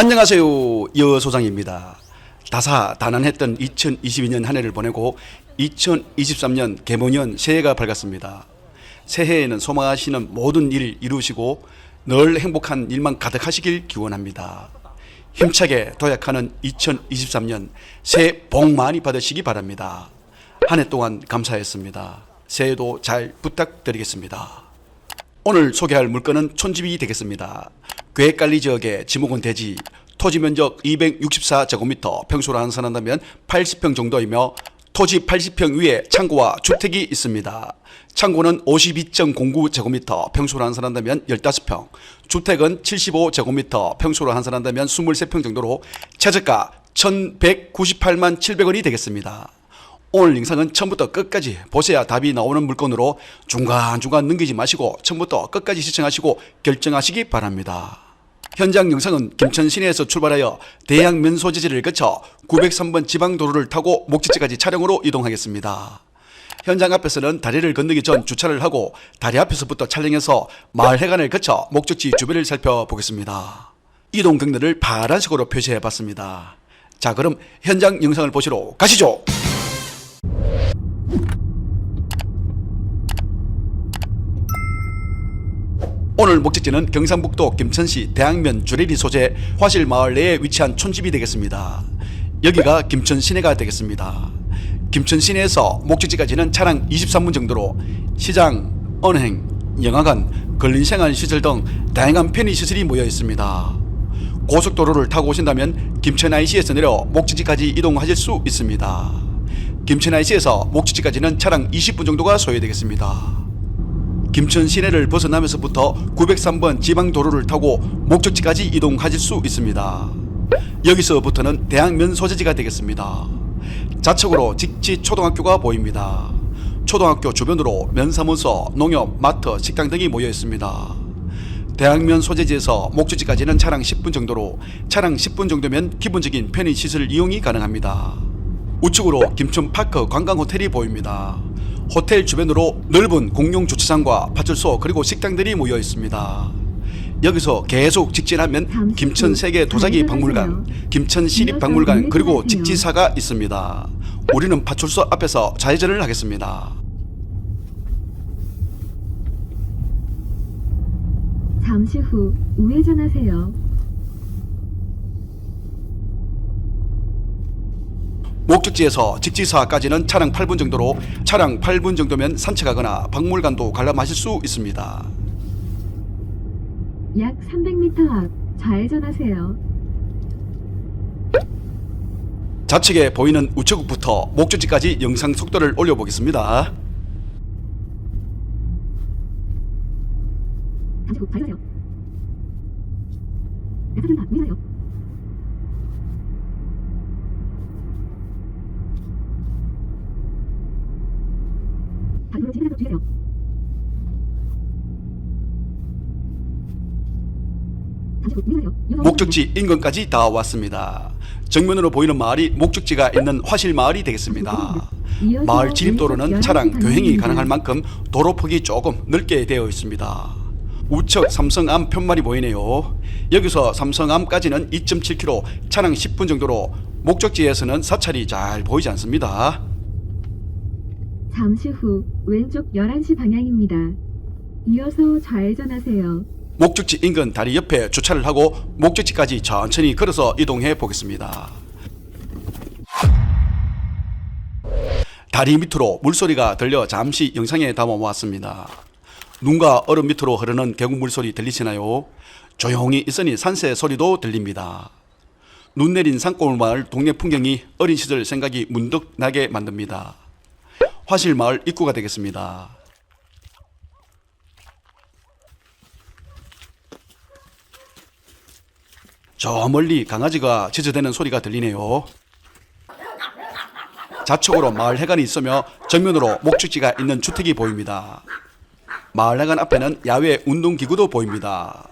안녕하세요. 여소장입니다. 다사다난했던 2022년 한 해를 보내고 2023년 개모년 새해가 밝았습니다. 새해에는 소망하시는 모든 일 이루시고 늘 행복한 일만 가득하시길 기원합니다. 힘차게 도약하는 2023년 새해 복 많이 받으시기 바랍니다. 한 해 동안 감사했습니다. 새해도 잘 부탁드리겠습니다. 오늘 소개할 물건은 촌집이 되겠습니다. 괴깔리 지역의 지목은 대지, 토지 면적 264제곱미터, 평수로 환산한다면 80평 정도이며 토지 80평 위에 창고와 주택이 있습니다. 창고는 52.09제곱미터, 평수로 환산한다면 15평, 주택은 75제곱미터, 평수로 환산한다면 23평 정도로 최저가 1,198만 700원이 되겠습니다. 오늘 영상은 처음부터 끝까지 보셔야 답이 나오는 물건으로 중간중간 넘기지 마시고 처음부터 끝까지 시청하시고 결정하시기 바랍니다. 현장 영상은 김천 시내에서 출발하여 대양 면소재지를 거쳐 903번 지방도로를 타고 목적지까지 차량으로 이동하겠습니다. 현장 앞에서는 다리를 건너기 전 주차를 하고 다리 앞에서부터 촬영해서 마을 해관을 거쳐 목적지 주변을 살펴보겠습니다. 이동 경로를 파란색으로 표시해 봤습니다. 자, 그럼 현장 영상을 보시러 가시죠. 오늘 목적지는 경상북도 김천시 대양면 주레리 소재 화실마을 내에 위치한 촌집이 되겠습니다. 여기가 김천 시내가 되겠습니다. 김천 시내에서 목적지까지는 차량 23분 정도로 시장, 은행, 영화관, 근린생활시설 등 다양한 편의시설이 모여 있습니다. 고속도로를 타고 오신다면 김천 IC에서 내려 목적지까지 이동하실 수 있습니다. 김천 IC에서 목적지까지는 차량 20분 정도가 소요되겠습니다. 김천 시내를 벗어나면서부터 903번 지방도로를 타고 목적지까지 이동하실 수 있습니다. 여기서부터는 대양면 소재지가 되겠습니다. 좌측으로 직지 초등학교가 보입니다. 초등학교 주변으로 면사무소, 농협, 마트, 식당 등이 모여 있습니다. 대양면 소재지에서 목적지까지는 차량 10분 정도로 차량 10분 정도면 기본적인 편의시설 이용이 가능합니다. 우측으로 김천파크 관광호텔이 보입니다. 호텔 주변으로 넓은 공용 주차장과 파출소 그리고 식당들이 모여 있습니다. 여기서 계속 직진하면 김천 세계 도자기 박물관, 김천 시립박물관 그리고 직지사가 있습니다. 우리는 파출소 앞에서 좌회전을 하겠습니다. 잠시 후 우회전하세요. 목적지에서 직지사까지는 차량 8분 정도로 차량 8분 정도면 산책하거나 박물관도 관람하실 수 있습니다. 약 300m 앞 좌회전하세요. 좌측에 보이는 우체국부터 목적지까지 영상 속도를 올려보겠습니다. 잠시 후 좌회전하세요. 약간 우회전하세요. 방으로 진행해서 주세요. 잠시 후 우회전하세요. 목적지 인근까지 다 왔습니다. 정면으로 보이는 마을이 목적지가 있는 화실마을이 되겠습니다. 마을 진입도로는 차량 교행이 가능할 만큼 도로폭이 조금 넓게 되어 있습니다. 우측 삼성암 편말이 보이네요. 여기서 삼성암까지는 2.7km, 차량 10분 정도로 목적지에서는 사찰이 잘 보이지 않습니다. 잠시 후 왼쪽 11시 방향입니다. 이어서 좌회전하세요. 목적지 인근 다리 옆에 주차를 하고 목적지까지 천천히 걸어서 이동해 보겠습니다. 다리 밑으로 물소리가 들려 잠시 영상에 담아보았습니다. 눈과 얼음 밑으로 흐르는 계곡 물소리 들리시나요? 조용히 있으니 산새 소리도 들립니다. 눈 내린 산골마을 동네 풍경이 어린 시절 생각이 문득 나게 만듭니다. 화실마을 입구가 되겠습니다. 저 멀리 강아지가 짖어대는 소리가 들리네요. 좌측으로 마을 해관이 있으며 정면으로 목적지가 있는 주택이 보입니다. 마을 해관 앞에는 야외 운동기구도 보입니다.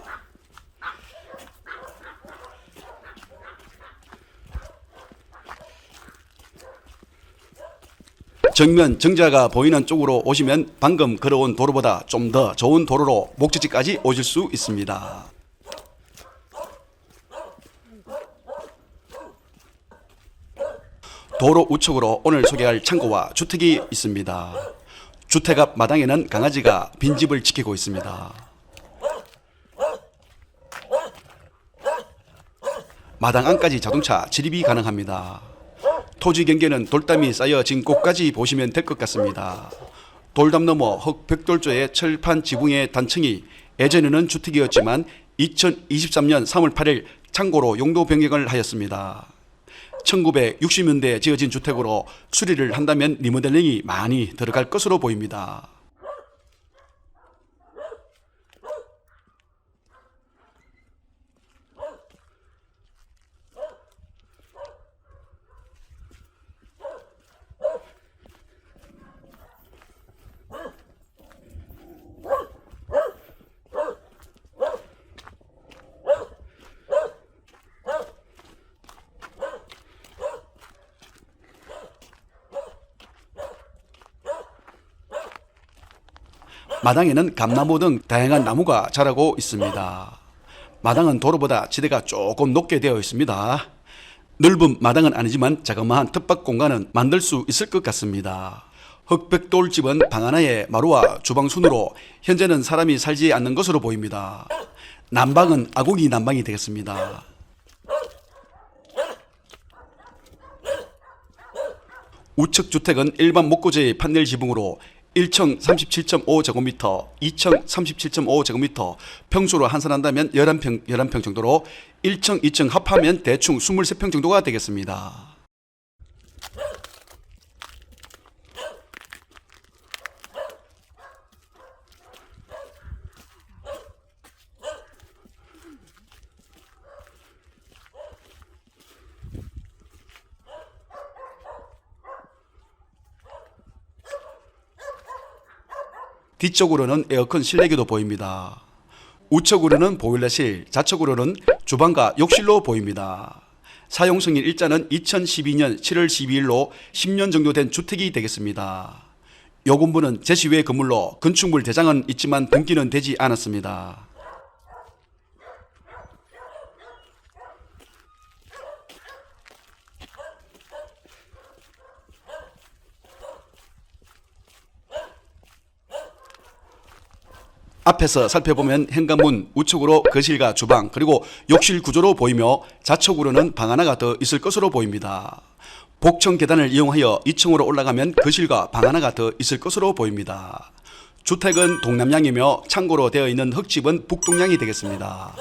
정면 정자가 보이는 쪽으로 오시면 방금 걸어온 도로보다 좀 더 좋은 도로로 목적지까지 오실 수 있습니다. 도로 우측으로 오늘 소개할 창고와 주택이 있습니다. 주택 앞 마당에는 강아지가 빈집을 지키고 있습니다. 마당 안까지 자동차 진입이 가능합니다. 토지 경계는 돌담이 쌓여진 곳까지 보시면 될 것 같습니다. 돌담 너머 흑벽돌조의 철판 지붕의 단층이 예전에는 주택이었지만 2023년 3월 8일 창고로 용도 변경을 하였습니다. 1960년대에 지어진 주택으로 수리를 한다면 리모델링이 많이 들어갈 것으로 보입니다. 마당에는 감나무 등 다양한 나무가 자라고 있습니다. 마당은 도로보다 지대가 조금 높게 되어 있습니다. 넓은 마당은 아니지만 자그마한 텃밭 공간은 만들 수 있을 것 같습니다. 흑백돌 집은 방 하나에 마루와 주방 순으로 현재는 사람이 살지 않는 것으로 보입니다. 난방은 아궁이 난방이 되겠습니다. 우측 주택은 일반 목고제의 판넬 지붕으로 1층 37.5제곱미터, 2층 37.5제곱미터, 평수로 환산한다면 11평 정도로 1층, 2층 합하면 대충 23평 정도가 되겠습니다. 뒤쪽으로는 에어컨 실내기도 보입니다. 우측으로는 보일러실, 좌측으로는 주방과 욕실로 보입니다. 사용승인 일자는 2012년 7월 12일로 10년 정도 된 주택이 되겠습니다. 요금부는 제시외 건물로 건축물 대장은 있지만 등기는 되지 않았습니다. 앞에서 살펴보면 현관문 우측으로 거실과 주방 그리고 욕실 구조로 보이며 좌측으로는 방 하나가 더 있을 것으로 보입니다. 복층 계단을 이용하여 2층으로 올라가면 거실과 방 하나가 더 있을 것으로 보입니다. 주택은 동남향이며 창고로 되어 있는 흙집은 북동향이 되겠습니다.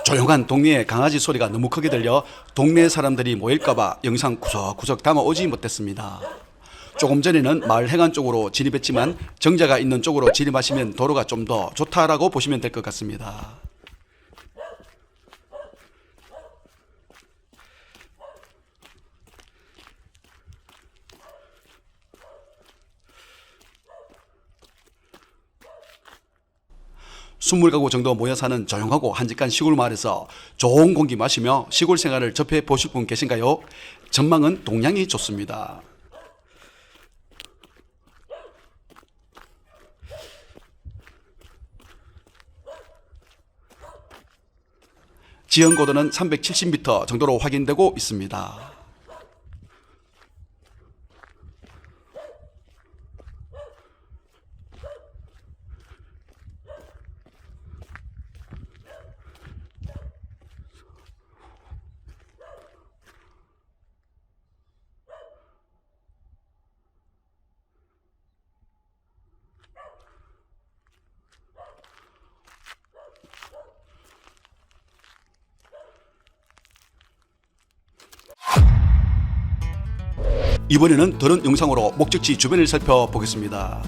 조용한 동네에 강아지 소리가 너무 크게 들려 동네 사람들이 모일까봐 영상 구석구석 담아오지 못했습니다. 조금 전에는 마을 해관 쪽으로 진입했지만 정자가 있는 쪽으로 진입하시면 도로가 좀 더 좋다라고 보시면 될 것 같습니다. 스물 가구 정도 모여 사는 조용하고 한적한 시골 마을에서 좋은 공기 마시며 시골 생활을 접해 보실 분 계신가요? 전망은 동향이 좋습니다. 지형 고도는 370m 정도로 확인되고 있습니다. 이번에는 다른 영상으로 목적지 주변을 살펴보겠습니다.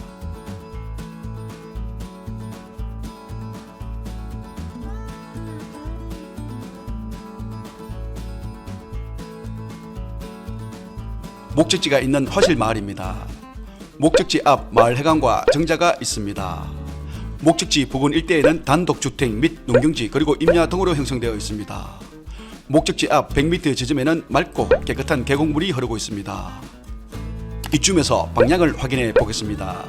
목적지가 있는 화실마을입니다. 목적지 앞 마을 해관과 정자가 있습니다. 목적지 부근 일대에는 단독주택 및 농경지 그리고 임야 등으로 형성되어 있습니다. 목적지 앞 100m 지점에는 맑고 깨끗한 계곡물이 흐르고 있습니다. 이쯤에서 방향을 확인해 보겠습니다.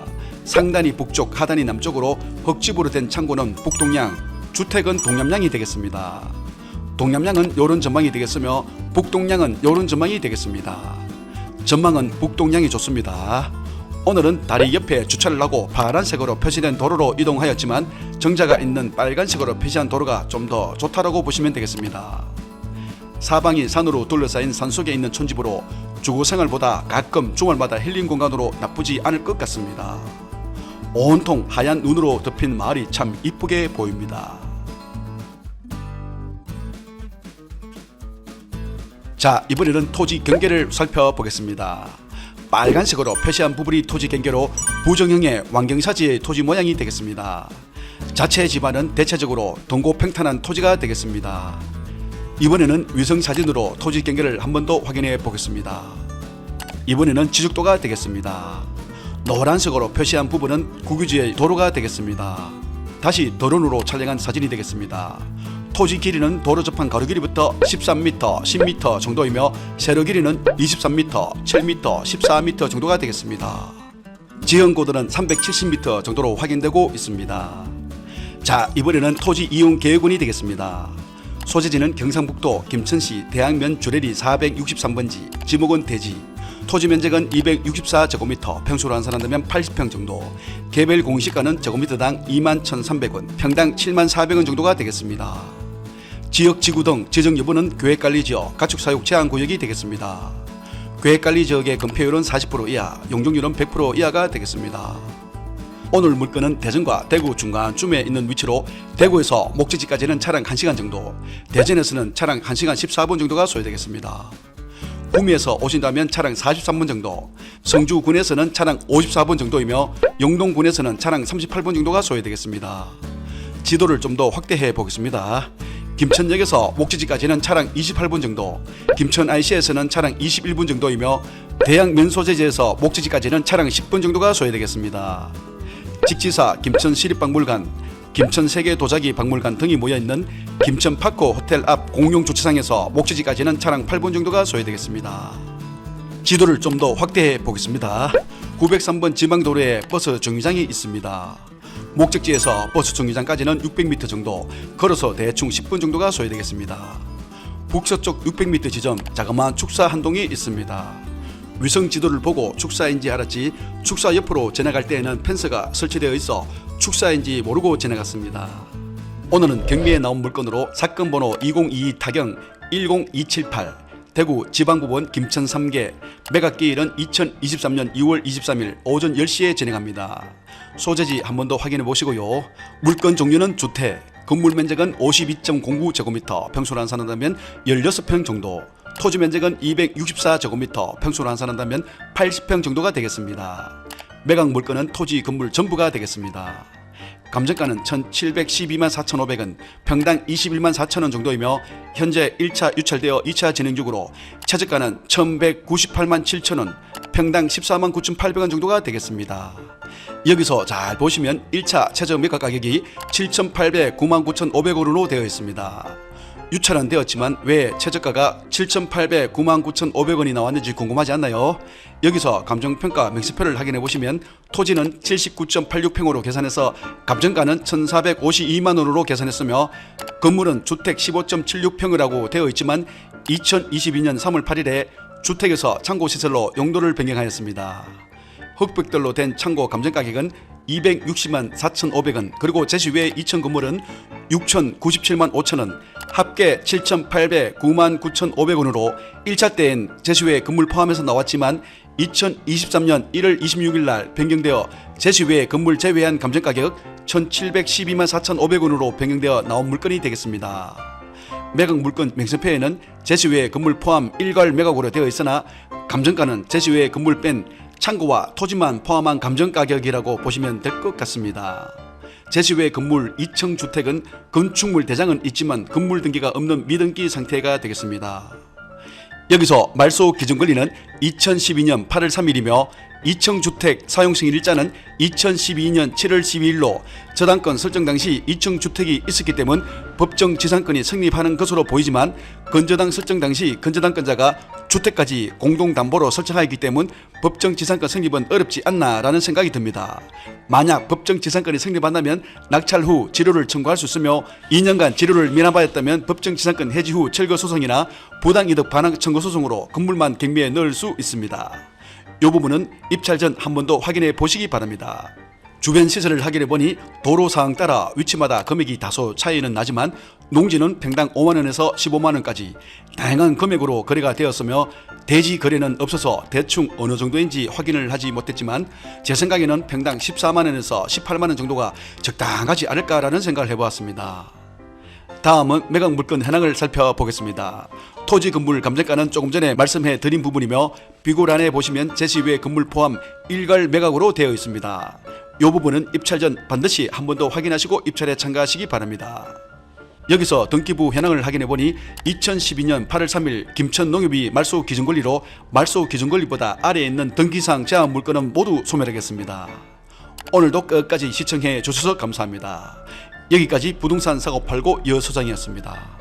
상단이 북쪽, 하단이 남쪽으로 흙집으로 된 창고는 북동향, 주택은 동남향이 되겠습니다. 동남향은 요런 전망이 되겠으며 북동향은 요런 전망이 되겠습니다. 전망은 북동향이 좋습니다. 오늘은 다리 옆에 주차를 하고 파란색으로 표시된 도로로 이동하였지만 정자가 있는 빨간색으로 표시한 도로가 좀 더 좋다라고 보시면 되겠습니다. 사방이 산으로 둘러싸인 산속에 있는 촌집으로 주거생활보다 가끔 주말마다 힐링 공간으로 나쁘지 않을 것 같습니다. 온통 하얀 눈으로 덮인 마을이 참 이쁘게 보입니다. 자, 이번에는 토지 경계를 살펴보겠습니다. 빨간색으로 표시한 부분이 토지 경계로 부정형의 왕경사지의 토지 모양이 되겠습니다. 자체 지반은 대체적으로 동고평탄한 토지가 되겠습니다. 이번에는 위성사진으로 토지 경계를 한 번 더 확인해 보겠습니다. 이번에는 지적도가 되겠습니다. 노란색으로 표시한 부분은 국유지의 도로가 되겠습니다. 다시 드론으로 촬영한 사진이 되겠습니다. 토지 길이는 도로 접한 가로 길이부터 13m, 10m 정도이며 세로 길이는 23m, 7m, 14m 정도가 되겠습니다. 지형고도는 370m 정도로 확인되고 있습니다. 자, 이번에는 토지 이용 계획원이 되겠습니다. 소재지는 경상북도 김천시 대학면 주례리 463번지, 지목은 대지, 토지 면적은 264제곱미터, 평수로 환산한다면 80평 정도, 개별 공시가는 제곱미터당 21,300원, 평당 74,400원 정도가 되겠습니다. 지역 지구 등 지정 여부는 계획관리지역, 가축사육 제한구역이 되겠습니다. 계획관리지역의 건폐율은 40% 이하, 용적률은 100% 이하가 되겠습니다. 오늘 물건은 대전과 대구 중간쯤에 있는 위치로 대구에서 목적지까지는 차량 1시간 정도, 대전에서는 차량 1시간 14분 정도가 소요되겠습니다. 구미에서 오신다면 차량 43분 정도, 성주군에서는 차량 54분 정도이며 영동군에서는 차량 38분 정도가 소요되겠습니다. 지도를 좀 더 확대해 보겠습니다. 김천역에서 목적지까지는 차량 28분 정도, 김천 IC에서는 차량 21분 정도이며 대양 면소재지에서 목적지까지는 차량 10분 정도가 소요되겠습니다. 직지사 김천시립박물관, 김천세계도자기 박물관 등이 모여있는 김천파크 호텔 앞 공용주차장에서 목적지까지는 차량 8분 정도가 소요되겠습니다. 지도를 좀 더 확대해 보겠습니다. 903번 지방도로에 버스 정류장이 있습니다. 목적지에서 버스 정류장까지는 600m 정도, 걸어서 대충 10분 정도가 소요되겠습니다. 북서쪽 600m 지점 자그마한 축사 한 동이 있습니다. 위성 지도를 보고 축사인지 알았지 축사 옆으로 지나갈 때에는 펜스가 설치되어 있어 축사인지 모르고 지나갔습니다. 오늘은 경미에 나온 물건으로 사건 번호 2022 타경 10278, 대구 지방법원 김천 3개, 매각기일은 2023년 2월 23일 오전 10시에 진행합니다. 소재지 한 번 더 확인해 보시고요. 물건 종류는 주택, 건물 면적은 52.09제곱미터, 평수로 환산한다면 16평 정도, 토지 면적은 264제곱미터, 평수로 환산한다면 80평 정도가 되겠습니다. 매각 물건은 토지 건물 전부가 되겠습니다. 감정가는 1,712만 4,500원, 평당 21만 4천원 정도이며 현재 1차 유찰되어 2차 진행 중으로 최저가는 1,198만 7천원, 평당 14만 9,800원 정도가 되겠습니다. 여기서 잘 보시면 1차 최저 매각 가격이 7,809만 9,500원으로 되어 있습니다. 유찰은 되었지만 왜 최저가가 7,809만 9,500원이 나왔는지 궁금하지 않나요? 여기서 감정평가 명시표를 확인해 보시면 토지는 79.86평으로 계산해서 감정가는 1,452만원으로 계산했으며 건물은 주택 15.76평이라고 되어 있지만 2022년 3월 8일에 주택에서 창고시설로 용도를 변경하였습니다. 흑백돌로 된 창고 감정가격은 260만 4,500원, 그리고 제시 외 2층 건물은 6,097만 5천원, 합계 7,809만 9,500원으로 1차 때엔 제시 외 건물 포함해서 나왔지만 2023년 1월 26일 날 변경되어 제시 외 건물 제외한 감정가격 1,712만 4,500원으로 변경되어 나온 물건이 되겠습니다. 매각 물건 명세표에는 제시 외 건물 포함 일괄 매각으로 되어 있으나 감정가는 제시 외 건물 뺀 창고와 토지만 포함한 감정가격이라고 보시면 될 것 같습니다. 제시 외 건물 2층 주택은 건축물 대장은 있지만 건물 등기가 없는 미등기 상태가 되겠습니다. 여기서 말소 기준권리는 2012년 8월 3일이며 2층 주택 사용승인 일자는 2012년 7월 12일로 저당권 설정 당시 2층 주택이 있었기 때문 법정 지상권이 성립하는 것으로 보이지만 건저당 설정 당시 건저당권자가 주택까지 공동담보로 설정하였기 때문 법정 지상권 성립은 어렵지 않나라는 생각이 듭니다. 만약 법정 지상권이 성립한다면 낙찰 후 지료를 청구할 수 있으며 2년간 지료를 미납하였다면 법정 지상권 해지 후 철거 소송이나 부당이득 반환 청구 소송으로 건물만 경매에 넣을 수 있습니다. 이 부분은 입찰 전 한 번 더 확인해 보시기 바랍니다. 주변 시설을 확인해 보니 도로 상황 따라 위치마다 금액이 다소 차이는 나지만 농지는 평당 5만원에서 15만원까지 다양한 금액으로 거래가 되었으며 대지 거래는 없어서 대충 어느 정도인지 확인을 하지 못했지만 제 생각에는 평당 14만원에서 18만원 정도가 적당하지 않을까라는 생각을 해보았습니다. 다음은 매각 물건 현황을 살펴보겠습니다. 토지 건물 감정가는 조금 전에 말씀해 드린 부분이며 비고란에 보시면 제시 외 건물 포함 일괄 매각으로 되어 있습니다. 이 부분은 입찰 전 반드시 한 번 더 확인하시고 입찰에 참가하시기 바랍니다. 여기서 등기부 현황을 확인해 보니 2012년 8월 3일 김천농협이 말소 기준권리로 말소 기준권리보다 아래에 있는 등기상 제한 물건은 모두 소멸하겠습니다. 오늘도 끝까지 시청해 주셔서 감사합니다. 여기까지 부동산 사고 팔고 여 소장이었습니다.